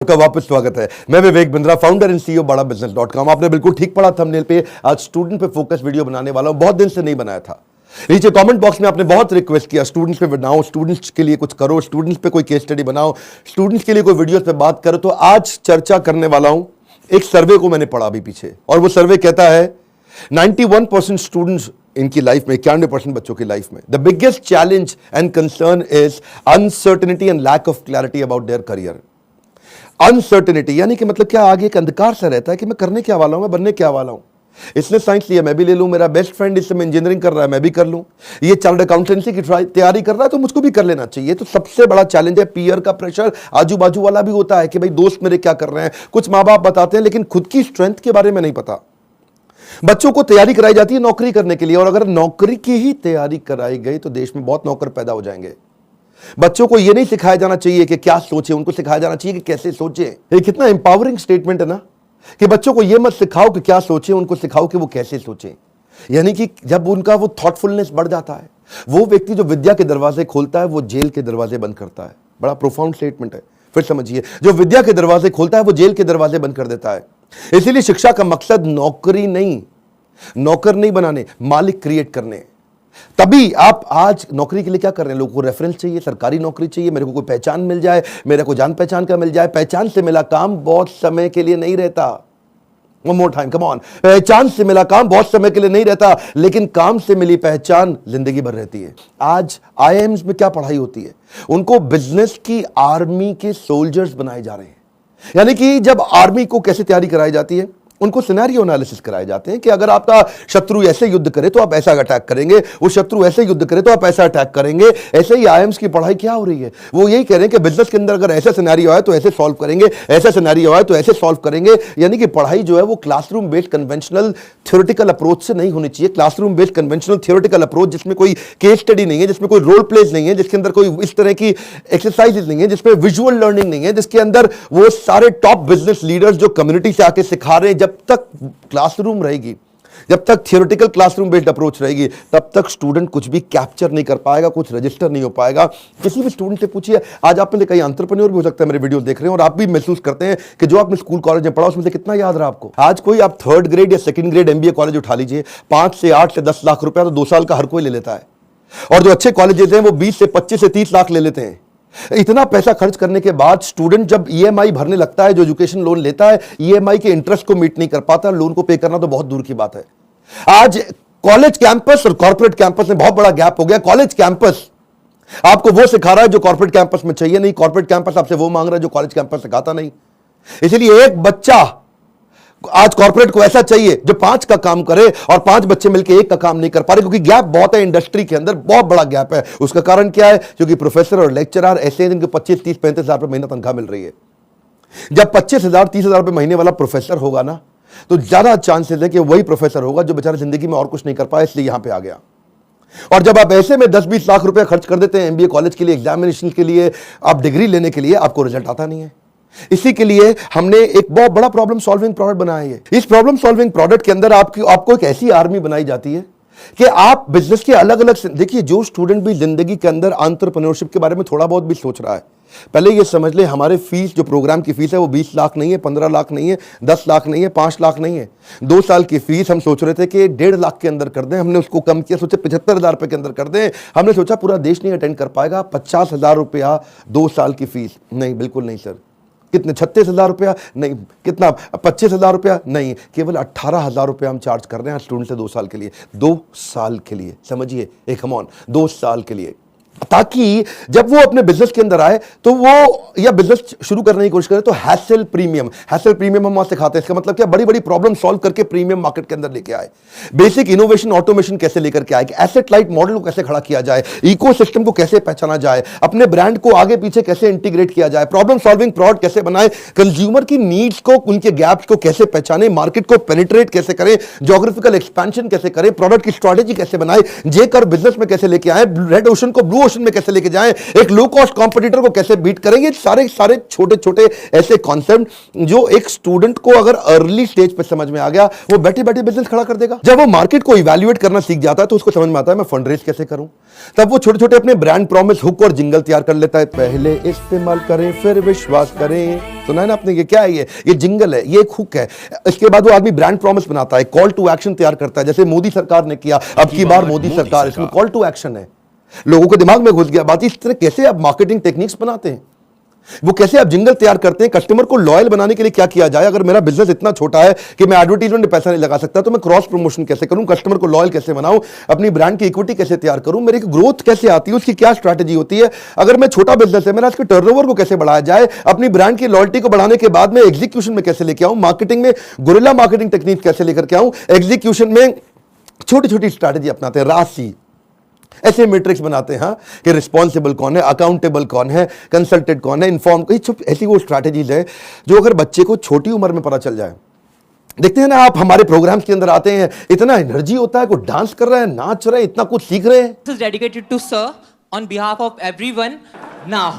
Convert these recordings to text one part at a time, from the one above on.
का वापस स्वागत है। मैं Vivek Bindra, founder and CEO बड़ा बिजनेस.com। आपने बिल्कुल ठीक पढ़ा थंबनेल पे। आज स्टूडेंट पे फोकस वीडियो बनाने वाला हूं, बहुत दिन से नहीं बनाया था। नीचे कमेंट बॉक्स में आपने बहुत रिक्वेस्ट किया स्टूडेंट्स पे बनाओ, स्टूडेंट्स के लिए कुछ करो, स्टूडेंट्स पे कोई केस स्टडी बनाओ, स्टूडेंट्स के लिए कोई वीडियोस पे बात करो। तो आज चर्चा करने वाला हूं एक सर्वे को मैंने पढ़ा अभी पीछे, और वो सर्वे कहता है 91% स्टूडेंट्स इनकी लाइफ में, 91% बच्चों की लाइफ में, the biggest challenge and concern is uncertainty and lack of clarity about their career. Uncertainty यानी कि मतलब क्या, आगे एक अंधकार सा रहता है कि मैं करने क्या वाला हूं, मैं बनने क्या वाला हूं। इसने साइंस लिया, मैं भी ले लूं, मेरा बेस्ट फ्रेंड इस समय इंजीनियरिंग कर रहा है, मैं भी कर लूं, ये चार्टर्ड अकाउंटेंसी की तैयारी कर रहा है तो मुझको भी कर लेना चाहिए। तो सबसे बड़ा चैलेंज है पीयर का प्रेशर। आजू बाजू वाला भी होता है कि भाई दोस्त मेरे क्या कर रहे हैं, कुछ माँ बाप बताते हैं, लेकिन खुद की स्ट्रेंथ के बारे में नहीं पता। बच्चों को तैयारी कराई जाती है नौकरी करने के लिए, और अगर नौकरी की ही तैयारी कराई गई तो देश में बहुत नौकर पैदा हो जाएंगे। बच्चों को यह नहीं सिखाया जाना चाहिए कि क्या सोचे, उनको सिखाया जाना चाहिए कि कैसे सोचे। ये कितना एम्पावरिंग स्टेटमेंट है ना, कि बच्चों को यह मत सिखाओ कि क्या सोचे, उनको सिखाओ कि वो कैसे सोचे। यानी कि जब उनका वो थॉटफुलनेस बढ़ जाता है, वो व्यक्ति जो विद्या के दरवाजे खोलता है वो जेल के दरवाजे बंद करता है। बड़ा प्रोफाउंड स्टेटमेंट है, फिर समझिए। जो विद्या के दरवाजे खोलता है वो जेल के दरवाजे बंद कर देता है। इसीलिए शिक्षा का मकसद नौकरी नहीं, नौकर नहीं बनाने, मालिक क्रिएट करने। तभी आप आज नौकरी के लिए क्या कर रहे हैं, लोगों को रेफरेंस चाहिए, सरकारी नौकरी चाहिए, मेरे को कोई पहचान मिल जाए, मेरे को जान पहचान का मिल जाए। पहचान से मिला काम बहुत समय के लिए नहीं रहता। One more time, come on. पहचान से मिला काम बहुत समय के लिए नहीं रहता, लेकिन काम से मिली पहचान जिंदगी भर रहती है। आज आईआईएम्स में क्या पढ़ाई होती है, उनको बिजनेस की आर्मी के सोल्जर्स बनाए जा रहे हैं। यानी कि जब आर्मी को कैसे तैयारी कराई जाती है, उनको सिनेरियो एनालिसिस कराए जाते हैं कि अगर आपका शत्रु ऐसे युद्ध करे तो आप ऐसा अटैक करेंगे, वो शत्रु ऐसे युद्ध करे तो आप ऐसा अटैक करेंगे। ऐसे ही आईएम्स की पढ़ाई क्या हो रही है, वो यही कह रहे हैं कि बिजनेस के अंदर अगर ऐसा सिनेरियो आए तो ऐसे सॉल्व करेंगे, ऐसा सिनेरियो आए तो ऐसे सॉल्व करेंगे। यानी कि पढ़ाई जो है वो classroom based conventional theoretical approach से नहीं होनी चाहिए। Classroom based conventional theoretical approach जिसमें कोई केस स्टडी नहीं है, जिसमें कोई रोल प्लेज नहीं है, जिसके अंदर कोई इस तरह की एक्सरसाइजेज नहीं है, जिसमें विजुअल लर्निंग नहीं है, जिसके अंदर वो सारे टॉप बिजनेस लीडर्स जो कम्युनिटी से आके सिखा रहे हैं। जब तक क्लासरूम रहेगी, जब तक थियोरेटिकल क्लासरूम बेस्ड अप्रोच रहेगी, तब तक स्टूडेंट कुछ भी कैप्चर नहीं कर पाएगा, कुछ रजिस्टर नहीं हो पाएगा। किसी भी स्टूडेंट से पूछिए, आज आप में से कई एंटरप्रेन्योर भी हो सकता है मेरे वीडियो देख रहे हैं, और आप भी महसूस करते हैं कि जो आपने स्कूल कॉलेज में पढ़ा उसमें से कितना याद रहा आपको। आज कोई आप 3rd ग्रेड या 2nd ग्रेड एमबीए कॉलेज उठा लीजिए, 5 से 8 से 10 लाख रुपया तो 2 साल का हर कोई ले लेता है, और जो अच्छे कॉलेजेस हैं वो 20 से 25 से 30 लाख ले लेते हैं। इतना पैसा खर्च करने के बाद स्टूडेंट जब ईएमआई भरने लगता है, जो एजुकेशन लोन लेता है, ईएमआई के इंटरेस्ट को मीट नहीं कर पाता, लोन को पे करना तो बहुत दूर की बात है। आज कॉलेज कैंपस और कॉर्पोरेट कैंपस में बहुत बड़ा गैप हो गया। कॉलेज कैंपस आपको वो सिखा रहा है जो कॉर्पोरेट कैंपस में चाहिए नहीं, कॉर्पोरेट कैंपस आपसे वो मांग रहा है जो कॉलेज कैंपस सिखाता नहीं। इसलिए एक बच्चा आज कॉर्पोरेट को ऐसा चाहिए जो 5 का काम करे, और 5 बच्चे मिलकर 1 का काम नहीं कर पा रहे, क्योंकि गैप बहुत है इंडस्ट्री के अंदर, बहुत बड़ा गैप है। उसका कारण क्या है, क्योंकि प्रोफेसर और लेक्चरर ऐसे हैं जिनको 25, 30, 35 हजार रुपए महीना तनख्वाह मिल रही है। जब 25,000, 30,000 रुपए महीने वाला प्रोफेसर होगा ना, तो ज्यादा चांसेस है कि वही प्रोफेसर होगा जो बेचारा जिंदगी में और कुछ नहीं कर पाया, इसलिए यहां पर आ गया। और जब आप ऐसे में 10-20 लाख रुपए खर्च कर देते हैं एमबीए कॉलेज के लिए, एग्जामिनेशन के लिए, आप डिग्री लेने के लिए, आपको रिजल्ट आता नहीं है। इसी के लिए हमने एक बहुत बड़ा प्रॉब्लम सॉल्विंग प्रोडक्ट बनाया है। इस प्रॉब्लम सॉल्विंग प्रोडक्ट के अंदर आपको एक ऐसी आर्मी बनाई जाती है कि आप बिजनेस के अलग अलग, देखिए जो स्टूडेंट भी जिंदगी के अंदर एंटरप्रेन्योरशिप के बारे में थोड़ा बहुत भी सोच रहा है, पहले ये समझ ले हमारे फीस, जो प्रोग्राम की फीस है वो 20 लाख नहीं है, 15 लाख नहीं है, 10 लाख नहीं है, 5 लाख नहीं है। 2 साल की फीस हम सोच रहे थे कि 1.5 लाख के अंदर कर दें, हमने उसको कम किया, सोचे 75,000 रुपए के अंदर कर दें। हमने सोचा पूरा देश नहीं अटेंड कर पाएगा, 50,000 रुपया 2 साल की फीस। नहीं, बिल्कुल नहीं सर। कितने, 36,000 रुपया? नहीं। कितना, 25,000 रुपया? नहीं। केवल 18,000 रुपया हम चार्ज कर रहे हैं स्टूडेंट से 2 साल के लिए। 2 साल के लिए, समझिए, एक कम ऑन, 2 साल के लिए, ताकि जब वो अपने बिजनेस के अंदर आए तो वो, या बिजनेस शुरू करने की कोशिश करे तो हैसल प्रीमियम हम वहां सिखाते हैं। इसका मतलब क्या, बड़ी बड़ी प्रॉब्लम सॉल्व करके प्रीमियम मार्केट के अंदर लेके आए, बेसिक इनोवेशन ऑटोमेशन कैसे लेकर के आए, एसेट लाइट मॉडल को कैसे खड़ा किया जाए, इकोसिस्टम को कैसे पहचाना जाए, अपने ब्रांड को आगे पीछे कैसे इंटीग्रेट किया जाए, प्रॉब्लम सॉल्विंग प्रोडक्ट कैसे बनाए, कंज्यूमर की नीड्स को, उनके गैप्स को कैसे पहचाने, मार्केट को पेनिट्रेट कैसे करें, ज्योग्राफिकल एक्सपेंशन कैसे करें, प्रोडक्ट की स्ट्रेटेजी कैसे बनाए, जेकर बिजनेस में कैसे लेके आए, रेड ओशन को ब्लू प्रमोशन में कैसे लेके जाएं, एक लो कॉस्ट कॉम्पिटिटर को कैसे बीट करेंगे, सारे सारे छोटे छोटे ऐसे कॉन्सेप्ट जो एक स्टूडेंट को अगर अर्ली स्टेज पे समझ में आ गया, वो बैठे बैठे बिजनेस खड़ा कर देगा। जब वो मार्केट को इवैल्यूएट करना सीख जाता है तो उसको समझ में आता है मैं फंड रेज कैसे करूं। तब वो छोटे छोटे अपने ब्रांड प्रॉमिस, हुक और जिंगल तैयार कर लेता है। पहले इस्तेमाल करें फिर विश्वास करें, सुना है ना आपने? ये क्या है? ये जिंगल है, ये एक हुक है। इसके बाद वो आदमी ब्रांड प्रॉमिस बनाता है, कॉल टू एक्शन तैयार करता है, जैसे मोदी सरकार ने किया, अब की बार मोदी सरकार, इसमें कॉल टू एक्शन है। लोगों के दिमाग में घुस गया बात। इस तरह कैसे आप मार्केटिंग टेक्निक्स बनाते हैं, वो कैसे आप जिंगल तैयार करते हैं, कस्टमर को लॉयल बनाने के लिए क्या किया जाए। अगर मेरा बिजनेस इतना छोटा है कि मैं एडवर्टाइजमेंट में पैसा नहीं लगा सकता, तो मैं क्रॉस प्रमोशन कैसे करूं, कस्टमर को लॉयल कैसे बनाऊं, अपनी ब्रांड की इक्विटी कैसे तैयार करूं, मेरी ग्रोथ कैसे आती है, उसकी क्या स्ट्रैटेजी होती है। अगर मैं छोटा बिजनेस है, मेरा इसके टर्नओवर को कैसे बढ़ाया जाए, अपनी ब्रांड की लॉयल्टी को बढ़ाने के बाद में एग्जीक्यूशन में कैसे लेके आऊं, मार्केटिंग में गुरिल्ला मार्केटिंग टेक्निक कैसे लेकर के आऊं, एग्जीक्यूशन में छोटी छोटी स्ट्रैटेजी अपनाते हैं, राशि ऐसे मैट्रिक्स बनाते हैं कि रिस्पॉन्सिबल कौन है, अकाउंटेबल कौन है, कंसल्टेड कौन है, इन्फॉर्म। ऐसी वो स्ट्रैटेजीज है जो अगर बच्चे को छोटी उम्र में पता चल जाए। देखते हैं ना आप, हमारे प्रोग्राम्स के अंदर आते हैं, इतना एनर्जी होता है, कोई डांस कर रहा है, नाच रहा है, इतना कुछ सीख रहे हैं। This is dedicated to sir on behalf of everyone. Now,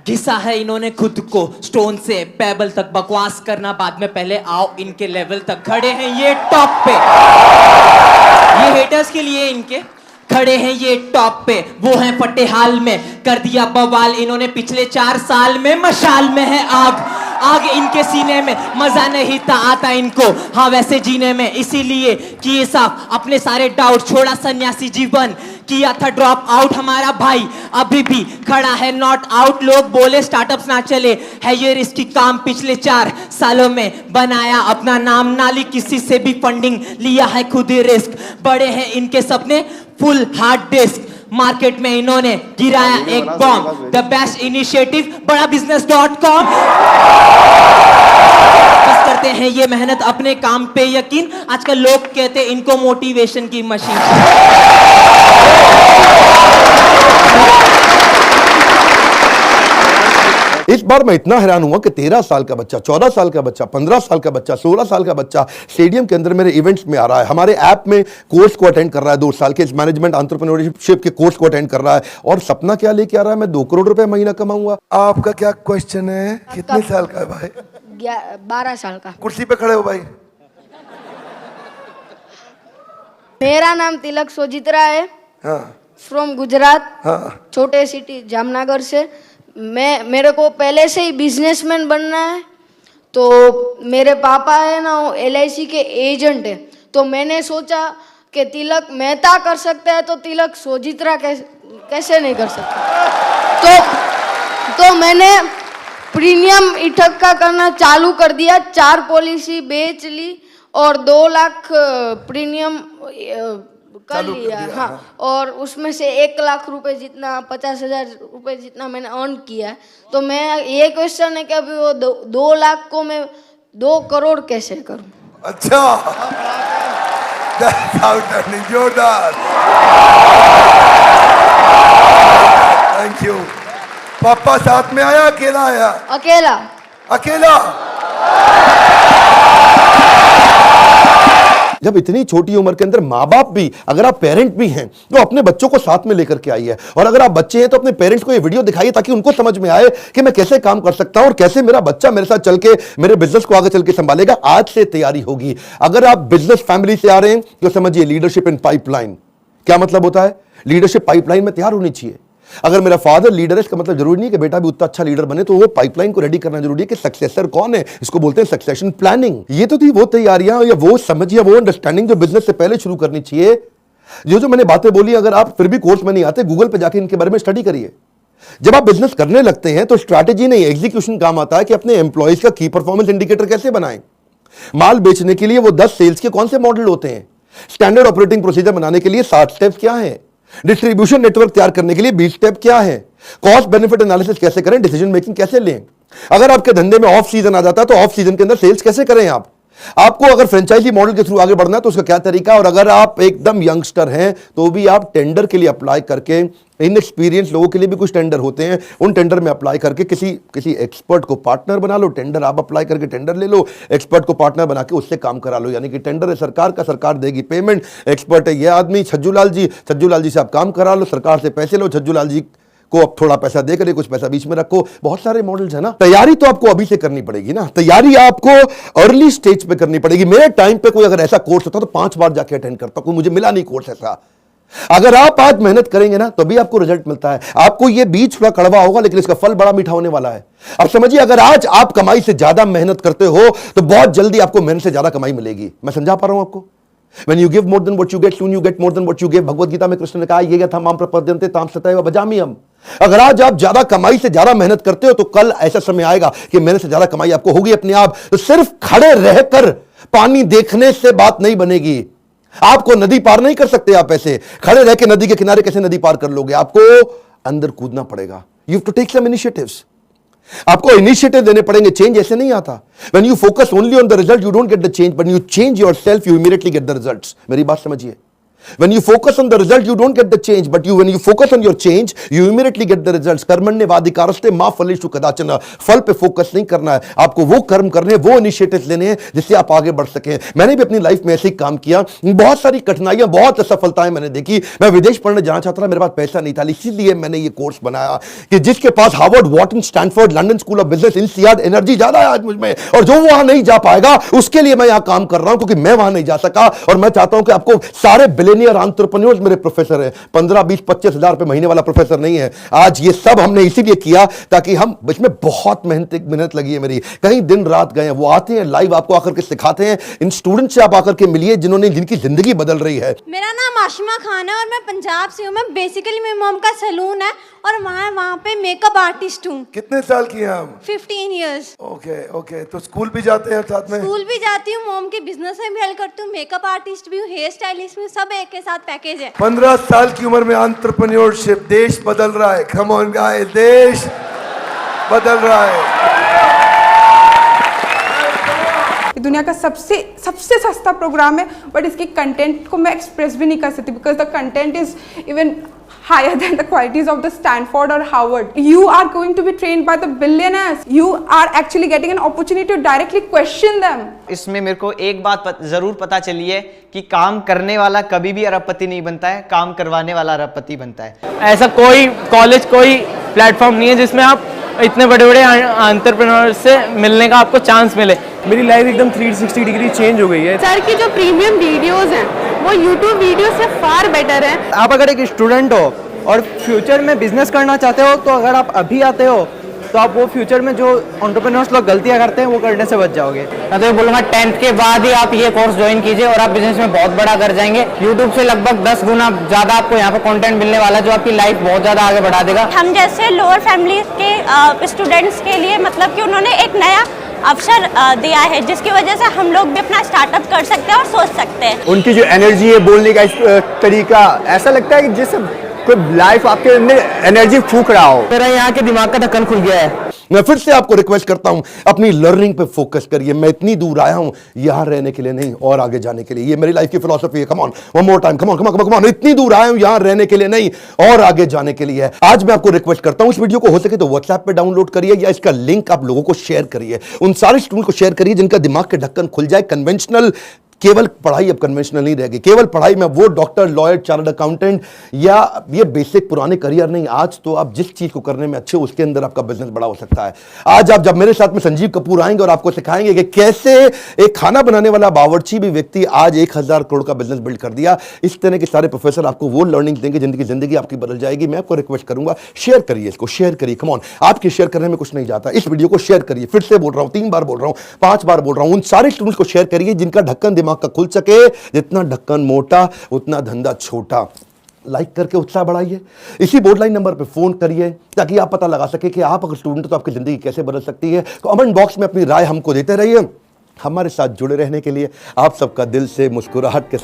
घिसा है इन्होंने खुद को स्टोन से पेबल तक, बकवास करना बाद में, पहले आओ इनके लेवल तक। खड़े हैं ये टॉप पे, ये हेटर्स के लिए इनके खड़े हैं ये टॉप पे, वो हैं फटे हाल में, कर दिया बवाल इन्होंने पिछले 4 साल में। मशाल में है आग, आग इनके सीने में, मजा नहीं था आता इनको हाँ वैसे जीने में, इसीलिए किए साफ अपने सारे डाउट, छोड़ा सन्यासी जीवन, किया था ड्रॉप आउट हमारा भाई, अभी भी खड़ा है नॉट आउट। लोग बोले स्टार्टअप्स ना चले, है ये रिस्की काम, पिछले 4 सालों में बनाया अपना नाम, नाली किसी से भी फंडिंग, लिया है खुद ही रिस्क, बड़े हैं इनके सपने फुल हार्ड डिस्क, मार्केट में इन्होंने गिराया एक बॉम्ब, द बेस्ट इनिशिएटिव बड़ा business.com। बस करते हैं ये मेहनत अपने काम पे यकीन, आजकल लोग कहते हैं इनको मोटिवेशन की मशीन। इस बार मैं इतना हैरान हुआ कि 13 साल का बच्चा, 14 साल का बच्चा, 15 साल का बच्चा, 16 साल का बच्चा स्टेडियम के अंदर मेरे इवेंट्स में आ रहा है, हमारे ऐप में कोर्स को अटेंड कर रहा है, 2 साल के मैनेजमेंट एंटरप्रेन्योरशिप के कोर्स को अटेंड कर रहा है, और सपना क्या लेके आ रहा है, मैं 2 करोड़ रुपए महीना कमाऊंगा। आपका क्या क्वेश्चन है? कितने साल का है भाई? 12 साल का। कुर्सी पे खड़े हो भाई। मेरा नाम तिलक सोजित्रा है, हाँ, फ्रॉम गुजरात, हाँ, छोटे सिटी जामनगर से। मेरे को पहले से ही बिजनेसमैन बनना है, तो मेरे पापा है ना वो LIC के एजेंट है, तो मैंने सोचा कि तिलक मेहता कर सकता है तो तिलक सोजित्रा कैसे नहीं कर सकता। तो मैंने प्रीमियम इकट्ठा करना चालू कर दिया, 4 पॉलिसी बेच ली और 2 लाख प्रीमियम कर लिया। हाँ, और उसमें से 1 लाख रुपए जितना, 50,000 रुपए जितना मैंने अर्न किया है। तो मैं ये क्वेश्चन है कि अभी वो 2 लाख को मैं 2 करोड़ कैसे करूं? अच्छा, जोरदार, थैंक यू। पापा साथ में आया, अकेला आया? अकेला। अकेला। जब इतनी छोटी उम्र के अंदर माँ बाप भी, अगर आप पेरेंट भी हैं तो अपने बच्चों को साथ में लेकर के आइए, और अगर आप बच्चे हैं तो अपने पेरेंट्स को ये वीडियो दिखाइए ताकि उनको समझ में आए कि मैं कैसे काम कर सकता हूं और कैसे मेरा बच्चा मेरे साथ चल के मेरे बिजनेस को आगे चल के संभालेगा। आज से तैयारी होगी। अगर आप बिजनेस फैमिली से आ रहे हैं तो समझिए लीडरशिप इन पाइपलाइन। क्या मतलब होता है? लीडरशिप पाइपलाइन में तैयार होनी चाहिए। अगर मेरा फादर लीडर है, इसका मतलब जरूरी नहीं कि बेटा भी उतना अच्छा लीडर बने, तो वो पाइपलाइन को रेडी करना जरूरी है कि सक्सेसर कौन है, इसको बोलते हैं सक्सेशन प्लानिंग। ये तो थी वो तैयारियां या वो समझ या वो अंडरस्टैंडिंग जो बिजनेस से पहले शुरू करनी चाहिए। जो मैंने बातें बोली, अगर आप फिर भी कोर्स में नहीं आते, गूगल पे जाके इनके बारे में स्टडी करिए। जब आप बिजनेस करने लगते हैं तो स्ट्रैटेजी नहीं, एग्जीक्यूशन काम आता है कि अपने एम्प्लॉयज का की परफॉर्मेंस इंडिकेटर कैसे बनाएं। माल बेचने के लिए वो 10 सेल्स के कौन से मॉडल होते हैं, स्टैंडर्ड ऑपरेटिंग प्रोसीजर बनाने के लिए 7 स्टेप्स क्या है, डिस्ट्रीब्यूशन नेटवर्क तैयार करने के लिए 20 स्टेप क्या है, कॉस्ट बेनिफिट एनालिसिस कैसे करें, डिसीजन मेकिंग कैसे लें। अगर आपके धंधे में ऑफ सीजन आ जाता है तो ऑफ सीजन के अंदर सेल्स कैसे करें आप, आपको अगर फ्रेंचाइजी मॉडल के थ्रू आगे बढ़ना है तो उसका क्या तरीका है, और अगर आप एकदम यंगस्टर हैं तो भी आप टेंडर के लिए अप्लाई करके, इनएक्सपीरियंस लोगों के लिए भी कुछ टेंडर होते हैं, उन टेंडर में अप्लाई करके किसी एक्सपर्ट को पार्टनर बना लो। टेंडर आप अप्लाई करके टेंडर ले लो, एक्सपर्ट को पार्टनर बना के उससे काम करा लो। यानी कि टेंडर है सरकार का, सरकार देगी पेमेंट, एक्सपर्ट है ये आदमी छज्जू लाल जी से आप काम करा लो, सरकार से पैसे लो, छज्जू लाल जी को अब थोड़ा पैसा दे करे, कुछ पैसा बीच में रखो। बहुत सारे मॉडल्स है ना। तैयारी तो आपको अभी से करनी पड़ेगी ना, तैयारी आपको अर्ली स्टेज पे करनी पड़ेगी। मेरे टाइम पे कोई अगर ऐसा कोर्स होता तो 5 बार जाके अटेंड करता, कोई मुझे मिला नहीं कोर्स ऐसा। अगर आप आज मेहनत करेंगे ना तभी आपको रिजल्ट मिलता है। आपको ये बीज थोड़ा कड़वा होगा लेकिन इसका फल बड़ा मीठा होने वाला है। अब समझिए, अगर आज आप कमाई से ज्यादा मेहनत करते हो तो बहुत जल्दी आपको मेहनत से ज्यादा कमाई मिलेगी। मैं समझा पा रहा हूं आपको? When you give more than what you get, soon you get more than what you give। Bhagavad Gita में कृष्ण ने कहा, ये यथा माम प्रपद्यन्ते ताम सतैव भजाम्यहम्। अगर आज आप ज्यादा कमाई से ज्यादा मेहनत करते हो तो कल ऐसा समय आएगा कि मेहनत से ज्यादा कमाई आपको होगी अपने आप। तो सिर्फ खड़े रहकर पानी देखने से बात नहीं बनेगी। आपको नदी पार नहीं कर सकते आप ऐसे खड़े रह के। नदी के किनारे कैसे नदी पार कर लोगे? आपको अंदर कूदना पड़ेगा। You have to take some initiatives. आपको इनिशिएटिव देने पड़ेंगे। चेंज ऐसे नहीं आता। When you focus only on the result, you don't get the change, but you change yourself, you immediately get the results। मेरी बात समझिए। When you focus on the result, you don't get the change, but when you focus on your change, you immediately get the results। कर्मण्येवाधिकारस्ते मा फलेषु कदाचन। फल पे focus नहीं करना है आपको, वो कर्म करने, वो इनिशिएटिव लेने हैं जिससे आप आगे बढ़ सकें। मैंने भी अपनी लाइफ में ऐसे ही काम किया, बहुत सारी कठिनाइयां, बहुत असफलताएं मैंने देखी। मैं विदेश पढ़ने जाना चाहता था, मेरे पास पैसा नहीं था, इसीलिए मैंने ये कोर्स बनाया कि जिसके पास Harvard, Wharton, Stanford, London School of Business, INSEAD energy ज्यादा है आज मुझ में, और जो वहां नहीं जा पाएगा उसके लिए मैं यहां काम कर रहा हूं, क्योंकि मैं वहां नहीं जा सका। और मैं चाहता हूं कि आपको सारे बिलियनियर एंटरप्रेन्योर्स मेरे प्रोफेसर हैं। 15, 20, 25 हजार रुपए महीने वाला प्रोफेसर नहीं है आज। ये सब हमने इसीलिए किया ताकि हम, इसमें बहुत मेहनत लगी है मेरी, कहीं दिन रात गए हैं। वो आते हैं लाइव, आपको आकर के सिखाते हैं। इन स्टूडेंट से आप आकर के मिलिए जिनकी जिंदगी बदल रही है। मेरा नाम आशिमा खान है और मैं पंजाब से हूँ। मैं बेसिकली मेरी मॉम का सैलून है और वहाँ पे मेकअप आर्टिस्ट हूँ। कितने साल की हैं हम? 15 इयर्स। ओके। तो स्कूल भी जाते हैं साथ में? स्कूल भी जाती हूँ, मॉम के बिजनेस में भी हेल्प करती हूँ, मेकअप आर्टिस्ट भी हूँ, हेयर स्टाइलिस्ट भी हूँ, सब एक के साथ पैकेज है। 15 साल की उम्र में एंटरप्रेन्योरशिप, देश बदल रहा है। कम ऑन गाइस, देश बदल रहा है। दुनिया का सबसे सस्ता प्रोग्राम है, बट इसकी कंटेंट को मैं एक्सप्रेस भी नहीं कर सकती because the content is even higher than the qualities of the Stanford or Harvard. You are going to be trained by the billionaires. You are actually getting an opportunity to directly question them. इसमें मेरे को एक बात जरूर पता चली है कि काम करने वाला कभी भी अरबपति नहीं बनता है, काम करवाने वाला अरबपति बनता है। ऐसा कोई कॉलेज, कोई प्लेटफॉर्म नहीं है जिसमें आप इतने बड़े बड़े एंटरप्रेन्योर से मिलने का आपको चांस मिले। मेरी लाइफ एकदम 360 डिग्री चेंज हो गई है। सर की जो प्रीमियम वीडियोस हैं वो यूट्यूब वीडियो से फार बेटर हैं। आप अगर एक स्टूडेंट हो और फ्यूचर में बिजनेस करना चाहते हो तो अगर आप अभी आते हो तो आप वो फ्यूचर में जो एंटरप्रेन्योर्स लोग गलतियां करते हैं वो करने से बच जाओगे। मैं तो बोलूँगा 10th के बाद ही आप ये कोर्स ज्वाइन कीजिए और आप बिजनेस में बहुत बड़ा कर जाएंगे। यूट्यूब से लगभग 10 गुना ज़्यादा आपको यहाँ पे कंटेंट मिलने वाला है जो आपकी लाइफ बहुत ज़्यादा आगे बढ़ा देगा। हम जैसे लोअर फैमिली के स्टूडेंट्स के लिए मतलब कि उन्होंने एक नया अवसर दिया है जिसकी वजह से हम लोग भी अपना स्टार्टअप कर सकते हैं और सोच सकते हैं। उनकी जो एनर्जी है, बोलने का तरीका, ऐसा लगता है कि जैसे कोई लाइफ आपके अंदर एनर्जी फूंक रहा हो। मेरा यहाँ के दिमाग का ढक्कन खुल गया है। मैं फिर से आपको रिक्वेस्ट करता हूं, अपनी लर्निंग पे फोकस करिए। मैं इतनी दूर आया हूं यहां रहने के लिए नहीं, और आगे जाने के लिए। ये मेरी लाइफ की फिलॉसफी है। Come on, one more time, come on. इतनी दूर आया हूं यहां रहने के लिए नहीं, और आगे जाने के लिए है। आज मैं आपको रिक्वेस्ट करता हूं, इस वीडियो को हो सके तो व्हाट्सएप पे डाउनलोड करिए या इसका लिंक आप लोगों को शेयर करिए। उन सारे स्टूडेंट को शेयर करिए जिनका दिमाग के ढक्कन खुल जाए। कन्वेंशनल केवल पढ़ाई अब कन्वेंशनल नहीं रहेगी। केवल पढ़ाई में वो डॉक्टर, लॉयर, चार्टर्ड अकाउंटेंट या ये बेसिक पुराने करियर नहीं। आज तो आप जिस चीज को करने में अच्छे, उसके अंदर आपका बिजनेस बड़ा हो सकता है। आज आप जब मेरे साथ में संजीव कपूर आएंगे और आपको सिखाएंगे कि कैसे एक खाना बनाने वाला बावर्ची भी व्यक्ति आज 1000 करोड़ का बिजनेस बिल्ड कर दिया। इस तरह के सारे प्रोफेसर आपको वो लर्निंग देंगे जिंदगी आपकी बदल जाएगी। मैं आपको रिक्वेस्ट करूंगा, शेयर करिए इसको, शेयर करिए। कम ऑन, आपके शेयर करने में कुछ नहीं जाता। इस वीडियो को शेयर करिए। फिर से बोल रहा हूं, 3 बार बोल रहा हूं, 5 बार बोल रहा हूं। उन सारे स्टूडेंट्स को शेयर करिए जिनका ढक्कन दिमाग का खुल सके। जितना ढक्कन मोटा उतना धंधा छोटा। लाइक करके उत्साह बढ़ाइए। इसी बोर्डलाइन नंबर पे फोन करिए ताकि आप पता लगा सके कि आप अगर स्टूडेंट हो तो आपकी जिंदगी कैसे बदल सकती है। कमेंट बॉक्स में अपनी राय हमको देते रहिए। हमारे साथ जुड़े रहने के लिए आप सबका दिल से मुस्कुराहट के